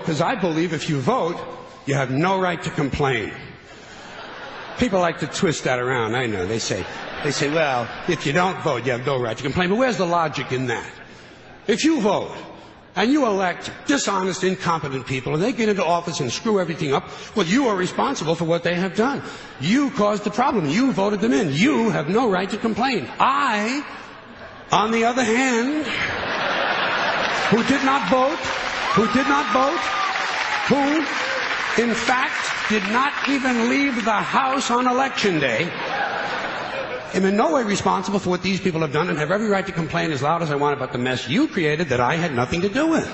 because I believe if you vote, you have no right to complain. People like to twist that around, I know. They say, well, if you don't vote, you have no right to complain. But where's the logic in that? If you vote, and you elect dishonest, incompetent people, and they get into office and screw everything up, well, you are responsible for what they have done. You caused the problem. You voted them in. You have no right to complain. I, on the other hand, who did not vote, who, in fact, did not even leave the house on election day, am in no way responsible for what these people have done and have every right to complain as loud as I want about the mess you created that I had nothing to do with.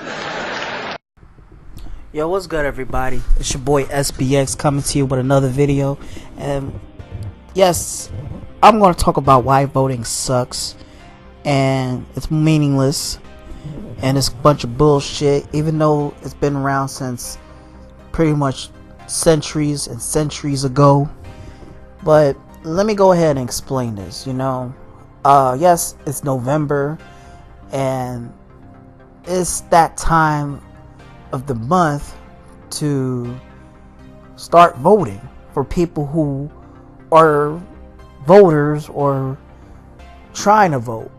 Yo, what's good, everybody? It's your boy SBX coming to you with another video. And yes, I'm going to talk about why voting sucks and it's meaningless and it's a bunch of bullshit, even though it's been around since pretty much centuries and centuries ago. But let me go ahead and explain this. Yes, it's November and it's that time of the month to start voting for people who are voters or trying to vote,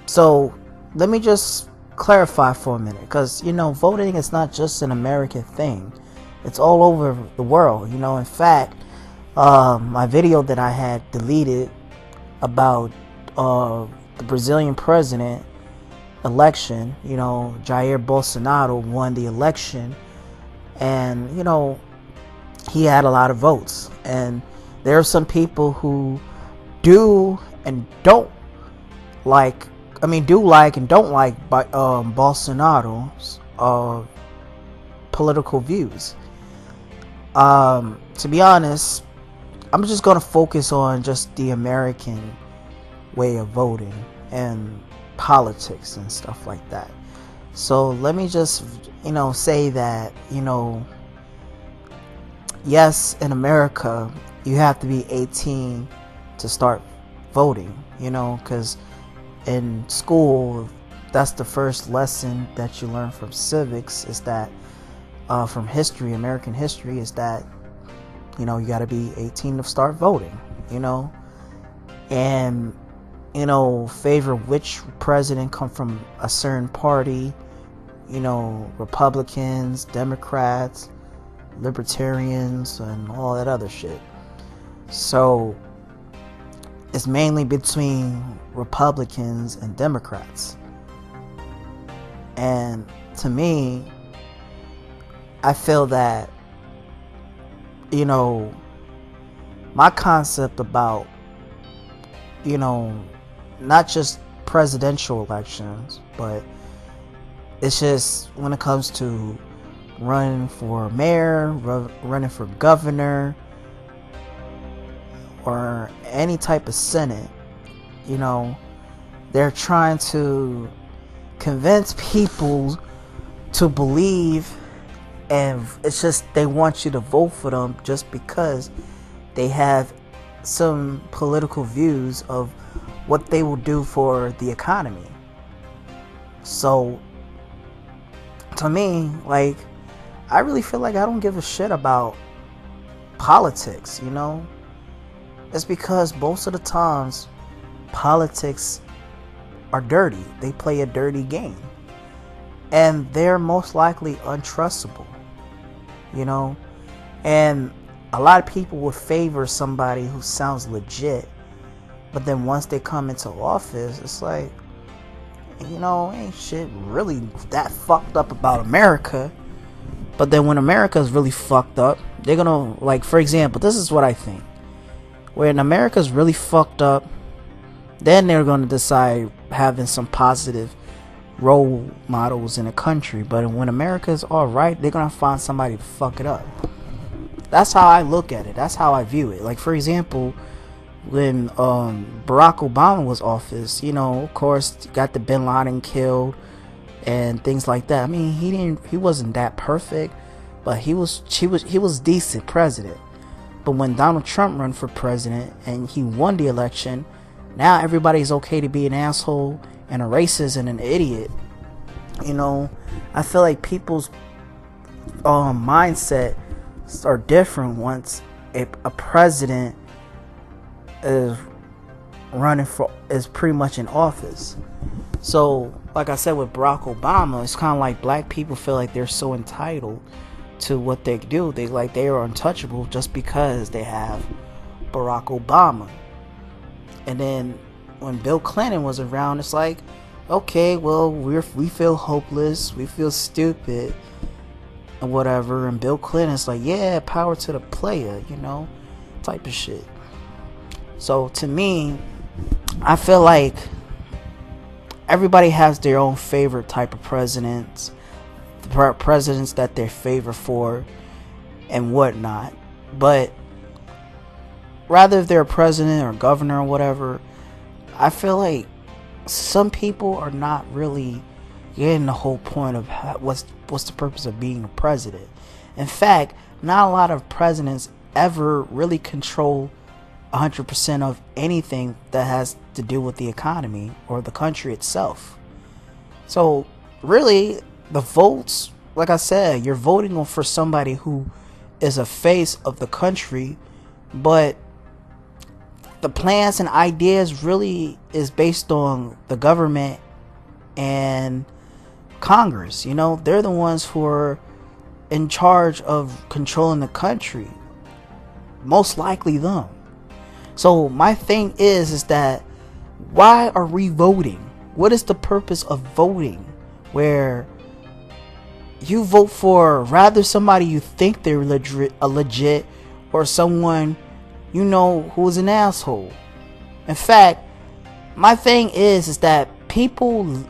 So let me just clarify for a minute, because voting is not just an American thing. It's all over the world. In fact, my video that I had deleted about the Brazilian president election, Jair Bolsonaro won the election, and he had a lot of votes, and there are some people who do and don't like Bolsonaro's political views. To be honest, I'm just going to focus on just the American way of voting and politics and stuff like that. So let me just, say that, yes, in America, you have to be 18 to start voting, because in school, that's the first lesson that you learn from civics, is that, from history, American history, is that, you got to be 18 to start voting, and, favor which president come from a certain party, Republicans, Democrats, Libertarians, and all that other shit. So it's mainly between Republicans and Democrats. And to me, I feel that, my concept about, not just presidential elections, but it's just when it comes to running for mayor, running for governor, or any type of senate, they're trying to convince people to believe, and it's just they want you to vote for them just because they have some political views of what they will do for the economy. So to me, I really feel like I don't give a shit about politics, It's because most of the times politics are dirty. They play a dirty game, and they're most likely untrustable, and a lot of people would favor somebody who sounds legit, but then once they come into office, it's like, ain't shit really that fucked up about America. But then when America is really fucked up, they're gonna, for example, this is what I think. When America's really fucked up, then they're gonna decide having some positive role models in the country. But when America's alright, they're gonna find somebody to fuck it up. That's how I look at it. That's how I view it. For example, when Barack Obama was office, of course, got the Bin Laden killed and things like that. I mean, he wasn't that perfect, but he was decent president. But when Donald Trump ran for president and he won the election, now everybody's okay to be an asshole and a racist and an idiot You know, I feel like people's mindset are different once a president is is pretty much in office. So, like I said with Barack Obama, it's kind of like black people feel like they're so entitled to what they do. They are untouchable just because they have Barack Obama. And then when Bill Clinton was around, it's like, okay, well, we feel hopeless, we feel stupid, and whatever. And Bill Clinton's like, yeah, power to the player, you know, type of shit. So to me, I feel like everybody has their own favorite type of presidents that they favor for and whatnot. But rather if they're a president or governor or whatever, I feel like some people are not really getting the whole point of what's the purpose of being a president. In fact, not a lot of presidents ever really control 100% of anything that has to do with the economy or the country itself. So really, the votes, like I said, you're voting for somebody who is a face of the country, but the plans and ideas really is based on the government and Congress. You know, they're the ones who are in charge of controlling the country, most likely them. So my thing is that why are we voting? What is the purpose of voting where you vote for rather somebody you think they're legit or someone you know who is an asshole? In fact, my thing is that people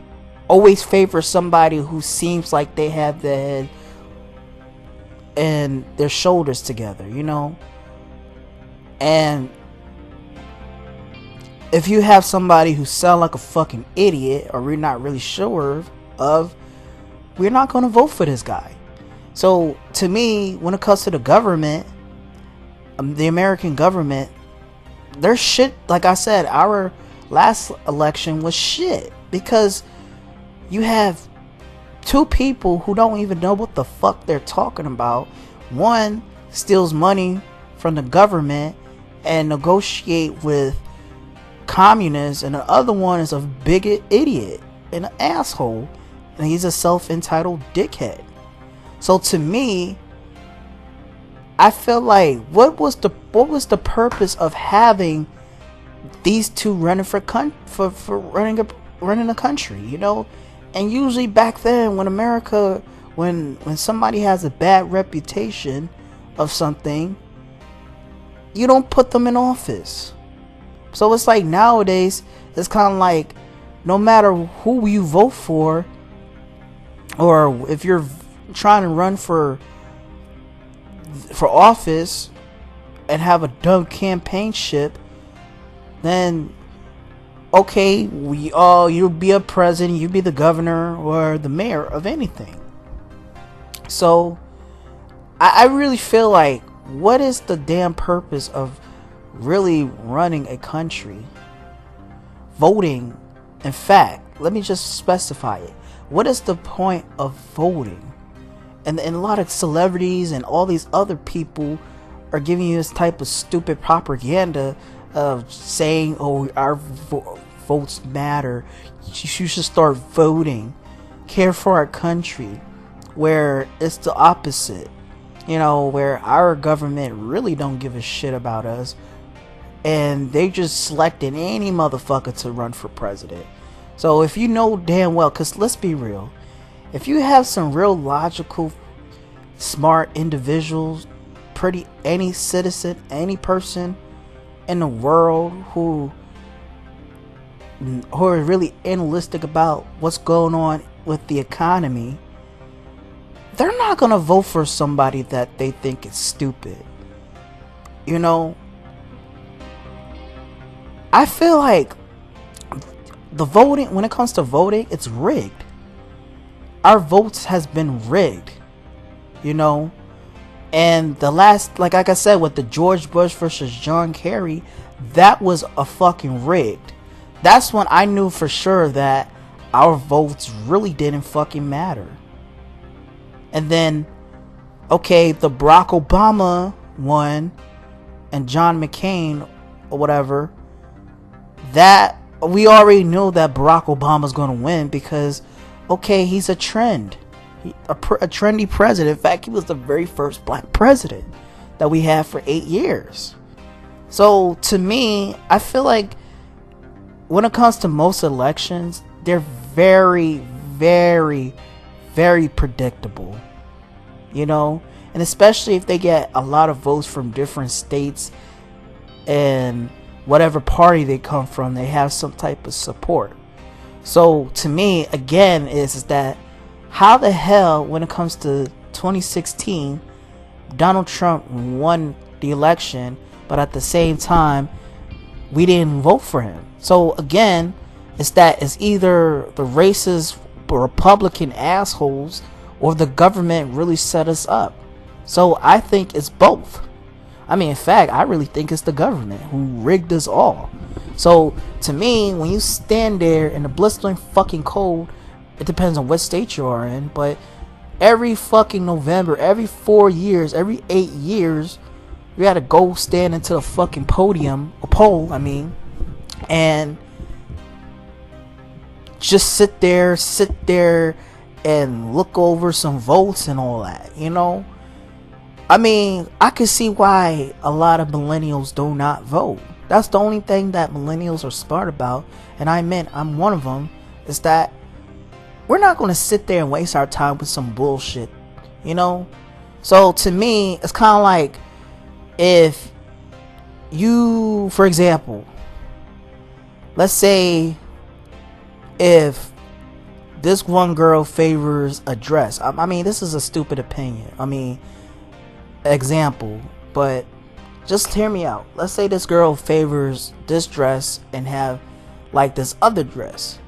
always favor somebody who seems like they have their head and their shoulders together, you know? And if you have somebody who sounds like a fucking idiot or we're not really sure of, we're not going to vote for this guy. So to me, when it comes to the government, the American government, their shit, like I said, our last election was shit because you have two people who don't even know what the fuck they're talking about. One steals money from the government and negotiate with communists, and the other one is a bigot idiot and an asshole, and he's a self-entitled dickhead. So to me, I feel like what was the purpose of having these two running for running a country, you know? And usually back then, when America, when somebody has a bad reputation of something, you don't put them in office. So it's like nowadays, it's kind of like no matter who you vote for, or if you're trying to run for office and have a dumb campaign ship, then okay, you'll be a president, you'll be the governor or the mayor of anything. So I really feel like, what is the damn purpose of really running a country? Voting, in fact, let me just specify it. What is the point of voting? And a lot of celebrities and all these other people are giving you this type of stupid propaganda of saying, oh, our votes matter, you should start voting, care for our country, where it's the opposite, you know, where our government really don't give a shit about us and they just selecting any motherfucker to run for president. So if you know damn well, because let's be real, if you have some real logical, smart individuals, any citizen, any person in the world who are really analytic about what's going on with the economy, they're not gonna vote for somebody that they think is stupid. You know, I feel like the voting, when it comes to voting, it's rigged. Our votes has been rigged, you know. And the last, like I said, with the George Bush versus John Kerry, that was a fucking rigged. That's when I knew for sure that our votes really didn't fucking matter. And then, okay, the Barack Obama won and John McCain or whatever, that we already know that Barack Obama's going to win because, okay, he's a trend. A trendy president. In fact, he was the very first black president that we had for 8 years. So to me, I feel like when it comes to most elections, they're very, very, very predictable, you know, and especially if they get a lot of votes from different states and whatever party they come from, they have some type of support. So to me, again, is that how the hell, when it comes to 2016, Donald Trump won the election, but at the same time, we didn't vote for him. So again, it's either the racist Republican assholes or the government really set us up. So I think it's both. I mean, in fact, I really think it's the government who rigged us all. So to me, when you stand there in the blistering fucking cold, it depends on what state you are in, but every fucking November, every 4 years, every 8 years, you gotta go stand into the fucking pole, and just sit there and look over some votes and all that, you know? I mean, I can see why a lot of millennials do not vote. That's the only thing that millennials are smart about, and I'm one of them, is that we're not going to sit there and waste our time with some bullshit, you know? So to me, it's kind of like if you, for example, let's say if this one girl favors a dress. I mean, this is a stupid opinion. Example, but just hear me out. Let's say this girl favors this dress and have like this other dress.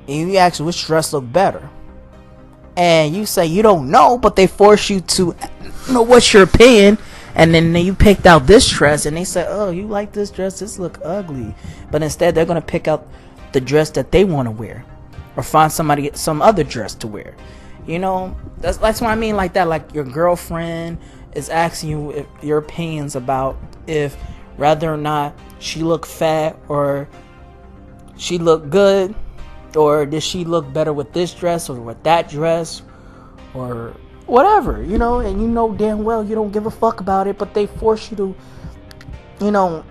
And you ask which dress look better. And you say you don't know, but they force you to know what's your opinion. And then you picked out this dress and they say, oh, you like this dress? This look ugly. But instead they're going to pick out the dress that they want to wear. Or find some other dress to wear. You know, that's what I mean like that. Like your girlfriend is asking you your opinions about if whether or not she look fat or she look good, or does she look better with this dress or with that dress or whatever, you know, and you know damn well you don't give a fuck about it, but they force you to, you know,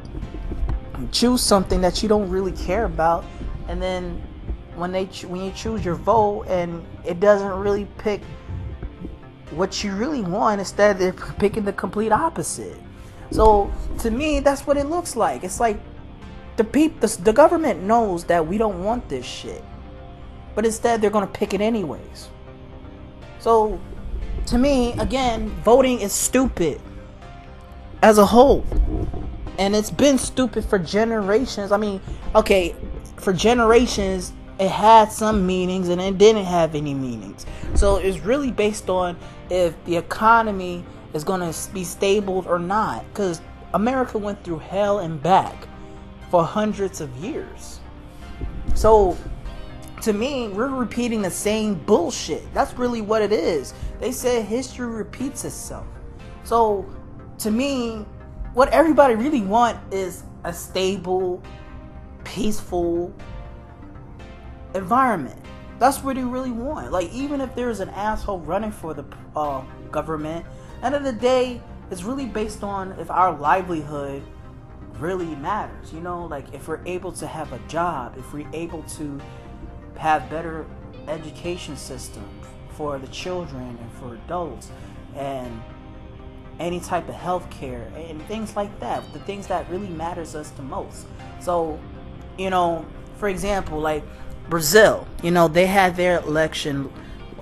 choose something that you don't really care about, and then when you choose your vote and it doesn't really pick what you really want, instead they're picking the complete opposite. So to me, that's what it looks like. It's like the government knows that we don't want this shit, but instead they're gonna pick it anyways. So to me, again, voting is stupid as a whole, and it's been stupid for generations. I mean, okay, for generations it had some meanings and it didn't have any meanings. So it's really based on if the economy is going to be stable or not, because America went through hell and back for hundreds of years. So to me, we're repeating the same bullshit. That's really what it is. They said history repeats itself. So to me, what everybody really want is a stable, peaceful environment. That's what they really want. Like, even if there's an asshole running for the government, end of the day, it's really based on if our livelihood really matters. You know, like if we're able to have a job, if we're able to have better education system for the children and for adults, and any type of health care and things like that, the things that really matters us the most. So, you know, for example, like Brazil, you know, they had their election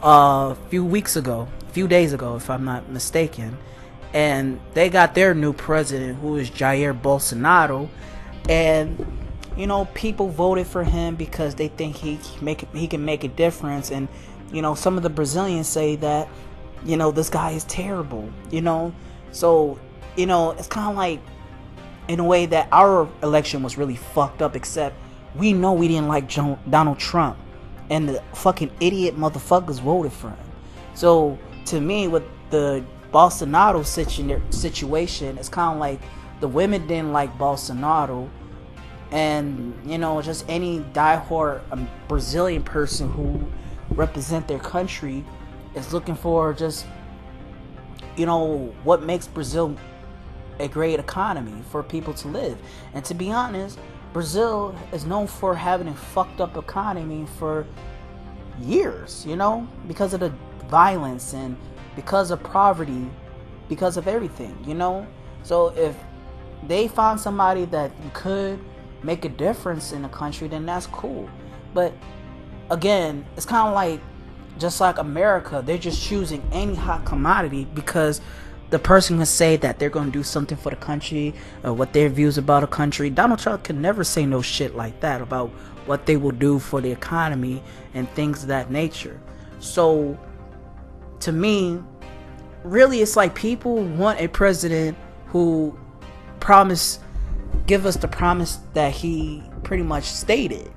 a few days ago, if I'm not mistaken, and they got their new president, who is Jair Bolsonaro, and you know, people voted for him because they think he can make a difference. And you know, some of the Brazilians say that, you know, this guy is terrible, you know. So, you know, it's kind of like in a way that our election was really fucked up, except we know we didn't like Donald Trump, and the fucking idiot motherfuckers voted for him. So to me, with the Bolsonaro situation, it's kind of like the women didn't like Bolsonaro, and just any diehard Brazilian person who represent their country is looking for just what makes Brazil a great economy for people to live. And to be honest, Brazil is known for having a fucked up economy for years, because of the violence and because of poverty, because of everything, So if they found somebody that could make a difference in the country, then that's cool. But again, it's kind of like, just like America, they're just choosing any hot commodity because the person can say that they're going to do something for the country or what their views about a country. Donald Trump can never say no shit like that about what they will do for the economy and things of that nature. So to me, really, it's like people want a president who give us the promise that he pretty much stated,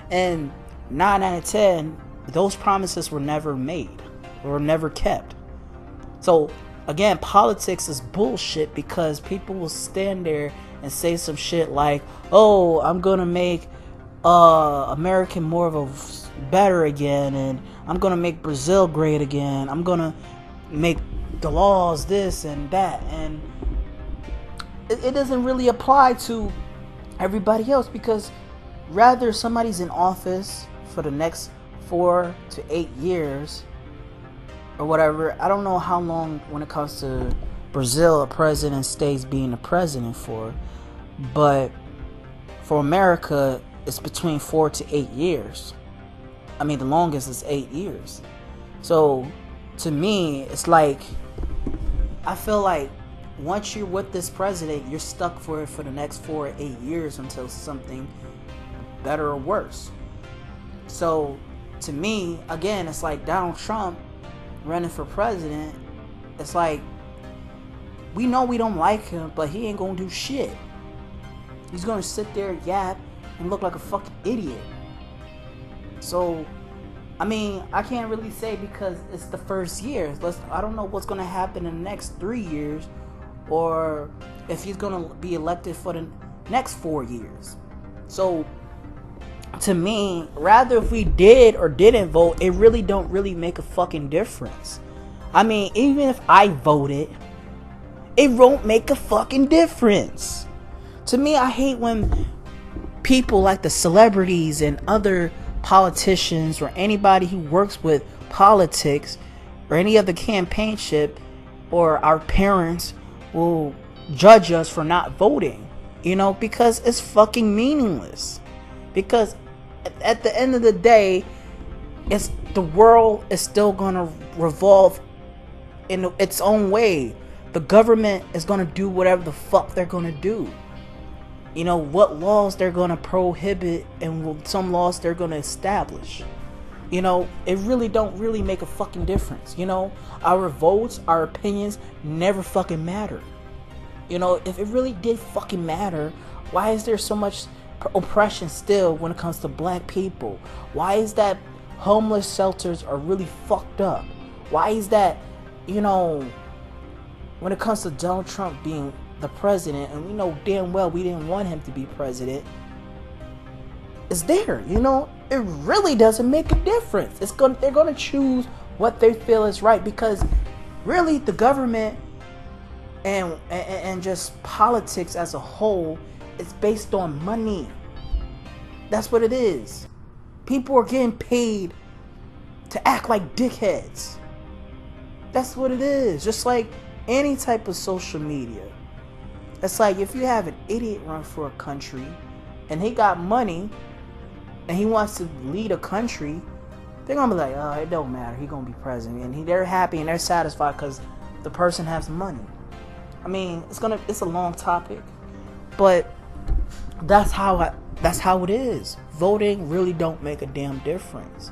and 9 out of 10, those promises were never made or never kept. So again, politics is bullshit because people will stand there and say some shit like, oh, I'm gonna make American more of a better again, and I'm gonna make Brazil great again, I'm gonna make the laws this and that, and it doesn't really apply to everybody else, because rather somebody's in office for the next 4 to 8 years or whatever. I don't know how long when it comes to Brazil a president stays being the president for, but for America it's between 4 to 8 years. I mean, the longest is 8 years. So to me, it's like, I feel like once you're with this president, you're stuck for it for the next 4 or 8 years until something better or worse. So to me, again, it's like Donald Trump running for president. It's like, we know we don't like him, but he ain't gonna do shit. He's gonna sit there, yap, and look like a fucking idiot. So I mean, I can't really say because it's the first year. I don't know what's gonna happen in the next 3 years, or if he's gonna be elected for the next 4 years. So to me, rather if we did or didn't vote, it really don't really make a fucking difference. I mean, even if I voted, it won't make a fucking difference. To me, I hate when people like the celebrities and other politicians or anybody who works with politics or any other campaignship, or our parents will judge us for not voting, because it's fucking meaningless. Because at the end of the day, the world is still gonna revolve in its own way. The government is gonna do whatever the fuck they're gonna do. What laws they're gonna prohibit and some laws they're gonna establish. It really don't really make a fucking difference. Our votes, our opinions never fucking matter. If it really did fucking matter, why is there so much oppression still when it comes to black people? Why is that homeless shelters are really fucked up? Why is that, when it comes to Donald Trump being the president, and we know damn well we didn't want him to be president, is there, it really doesn't make a difference. They're gonna choose what they feel is right, because really the government and just politics as a whole is based on money. That's what it is. People are getting paid to act like dickheads. That's what it is. Just like any type of social media. It's like if you have an idiot run for a country and he got money and he wants to lead a country, they're gonna be like, oh, it don't matter, he gonna be president, and they're happy and they're satisfied because the person has money. I mean, it's a long topic, but that's how it is. Voting really don't make a damn difference.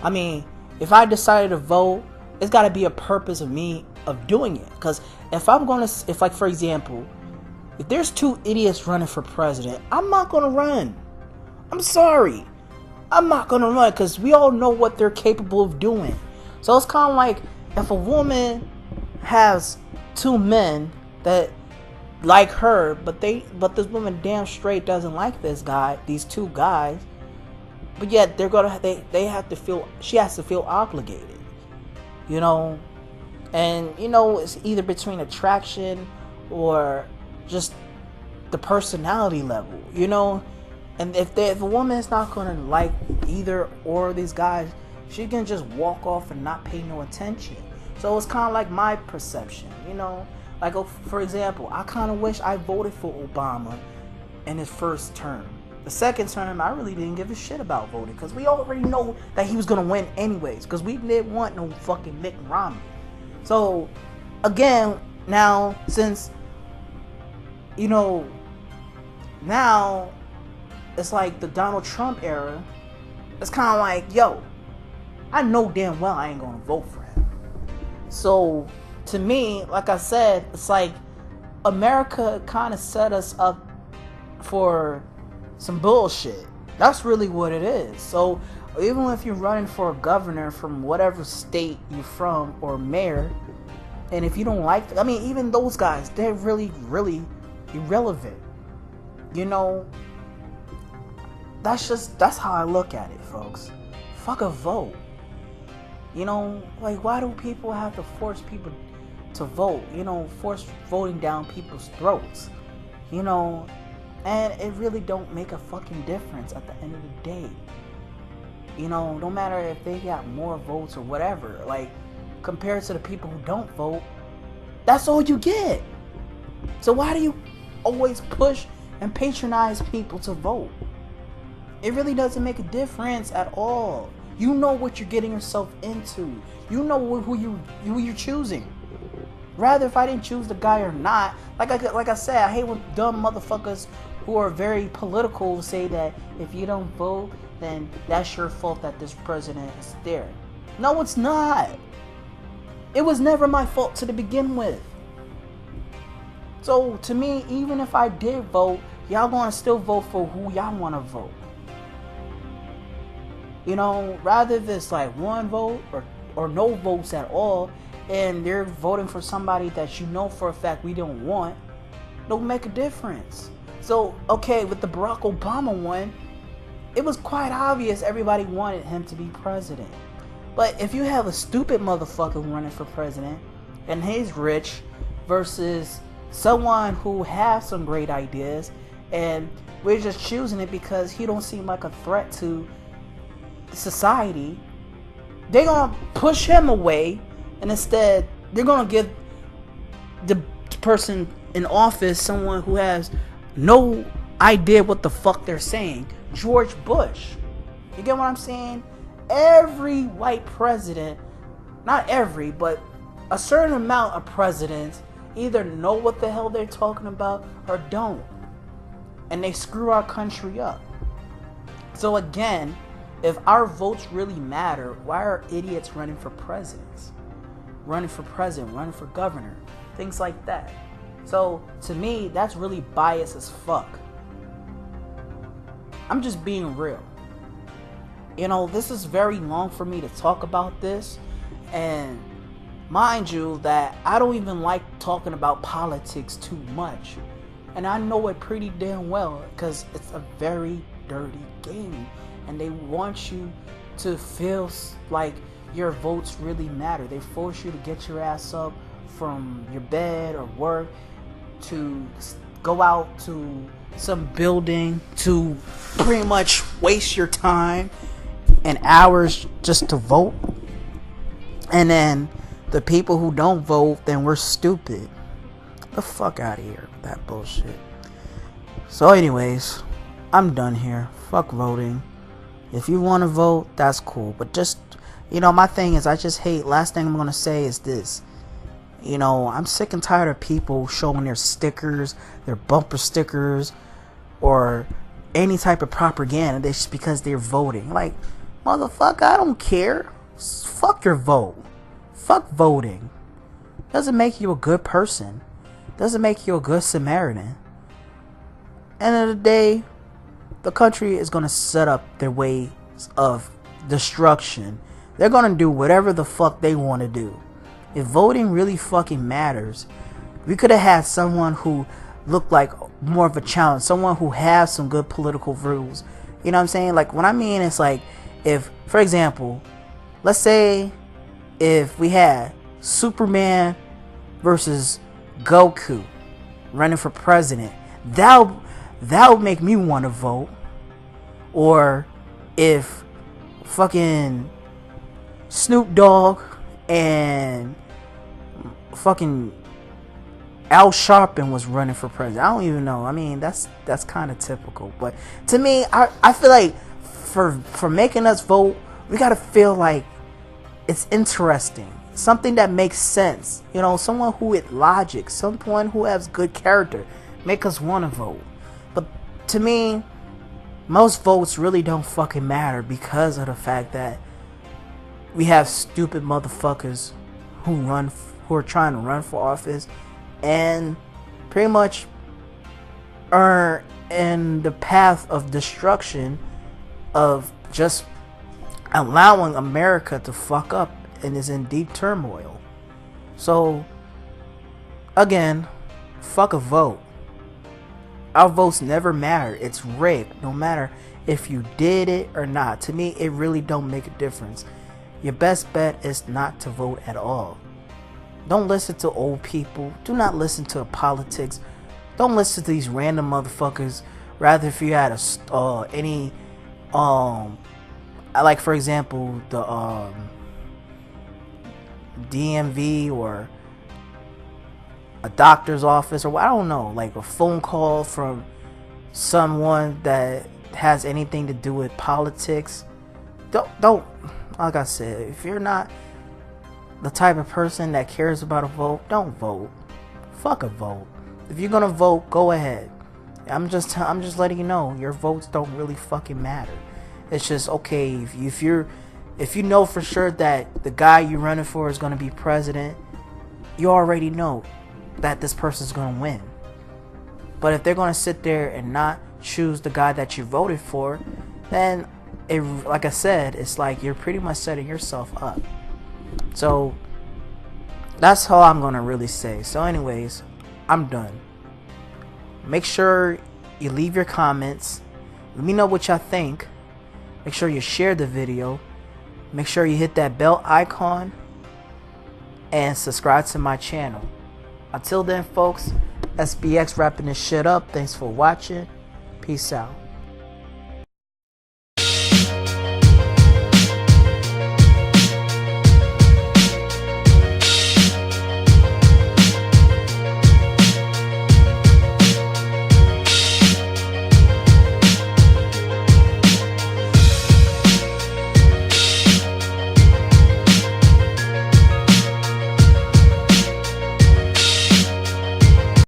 I mean, if I decided to vote, it's got to be a purpose of me of doing it. Because if like for example, if there's 2 idiots running for president, I'm not gonna run. I'm sorry. I'm not gonna run because we all know what they're capable of doing. So it's kind of like if a woman has two men that like her, but this woman damn straight doesn't like these two guys, but yet they have to feel, she has to feel obligated, you know. And you know, it's either between attraction or just the personality level, you know. And if a woman is not gonna like either or of these guys, she can just walk off and not pay no attention. So it's kind of like my perception, you know. Like, for example, I kind of wish I voted for Obama in his first term. The second term, I really didn't give a shit about voting because we already know that he was gonna win anyways. Because we didn't want no fucking Mitt Romney. So, again, now since, you know, now it's like the Donald Trump era. It's kind of like, yo, I know damn well I ain't gonna vote for him. So, to me, like I said, it's like America kind of set us up for some bullshit. That's really what it is. So, even if you're running for a governor from whatever state you're from or mayor, and if you don't like, I mean, even those guys, they're really, really irrelevant. You know, that's how I look at it, folks. Fuck a vote. You know, like, why do people have to force people to vote? You know, force voting down people's throats. You know, and it really don't make a fucking difference at the end of the day. You know, no matter if they got more votes or whatever, like, compared to the people who don't vote, that's all you get. So why do you always push and patronize people to vote? It really doesn't make a difference at all. You know what you're getting yourself into. You know who you're choosing. Rather, if I didn't choose the guy or not, like I said, I hate when dumb motherfuckers who are very political say that if you don't vote, then that's your fault that this president is there. No, it's not. It was never my fault to begin with. So to me, even if I did vote, y'all gonna still vote for who y'all wanna vote. You know, rather this like one vote or no votes at all, and they're voting for somebody that you know for a fact we don't want, don't make a difference. So, okay, with the Barack Obama one, it was quite obvious everybody wanted him to be president. But if you have a stupid motherfucker running for president, and he's rich, versus someone who has some great ideas, and we're just choosing it because he don't seem like a threat to society, they're gonna push him away, and instead they're gonna give the person in office someone who has no idea what the fuck they're saying. George Bush. You get what I'm saying? Every white president, not every, but a certain amount of presidents either know what the hell they're talking about or don't. And they screw our country up. So again, if our votes really matter, why are idiots running for presidents? Running for president, running for governor, things like that. So to me, that's really biased as fuck. I'm just being real. You know, this is very long for me to talk about this. And mind you that I don't even like talking about politics too much. And I know it pretty damn well because it's a very dirty game. And they want you to feel like your votes really matter. They force you to get your ass up from your bed or work to go out to some building to pretty much waste your time and hours just to vote. And then the people who don't vote, then we're stupid. The fuck out of here with that bullshit. So anyways, I'm done here. Fuck voting. If you want to vote, that's cool. But just, you know, my thing is I just hate, last thing I'm going to say is this. You know, I'm sick and tired of people showing their stickers, their bumper stickers, or any type of propaganda just because they're voting. Like, motherfucker, I don't care. Fuck your vote. Fuck voting. Doesn't make you a good person. Doesn't make you a good Samaritan. End of the day, the country is going to set up their way of destruction, they're gonna do whatever the fuck they want to do. If voting really fucking matters, we could have had someone who looked like more of a challenge, someone who has some good political rules. You know what I'm saying? Like, what I mean is, like, if, for example, let's say if we had Superman versus Goku running for president, that would make me want to vote. Or if fucking Snoop Dogg and fucking Al Sharpton was running for president, I don't even know. I mean, that's kind of typical. But to me, I feel like for making us vote, we gotta feel like it's interesting, something that makes sense. You know, someone who with logic, someone who has good character, make us want to vote. But to me, most votes really don't fucking matter because of the fact that we have stupid motherfuckers who are trying to run for office and pretty much are in the path of destruction, of just allowing America to fuck up and is in deep turmoil. So again, fuck a vote. Our votes never matter. It's rigged, no matter if you did it or not. To me, it really don't make a difference. Your best bet is not to vote at all. Don't listen to old people. Do not listen to politics. Don't listen to these random motherfuckers. Rather, if you had any like, for example, the DMV or a doctor's office, or I don't know, like a phone call from someone that has anything to do with politics. Don't, like I said, if you're not the type of person that cares about a vote, don't vote. Fuck a vote. If you're gonna vote, go ahead. I'm just letting you know, your votes don't really fucking matter. It's just, okay, if you know for sure that the guy you're running for is gonna be president, you already know that this person's gonna win. But if they're gonna sit there and not choose the guy that you voted for, then like I said, it's like you're pretty much setting yourself up. So that's all I'm gonna really say. So anyways, I'm done. Make sure you leave your comments. Let me know what y'all think. Make sure you share the video. Make sure you hit that bell icon and subscribe to my channel. Until then, folks, SBX wrapping this shit up. Thanks for watching. Peace out.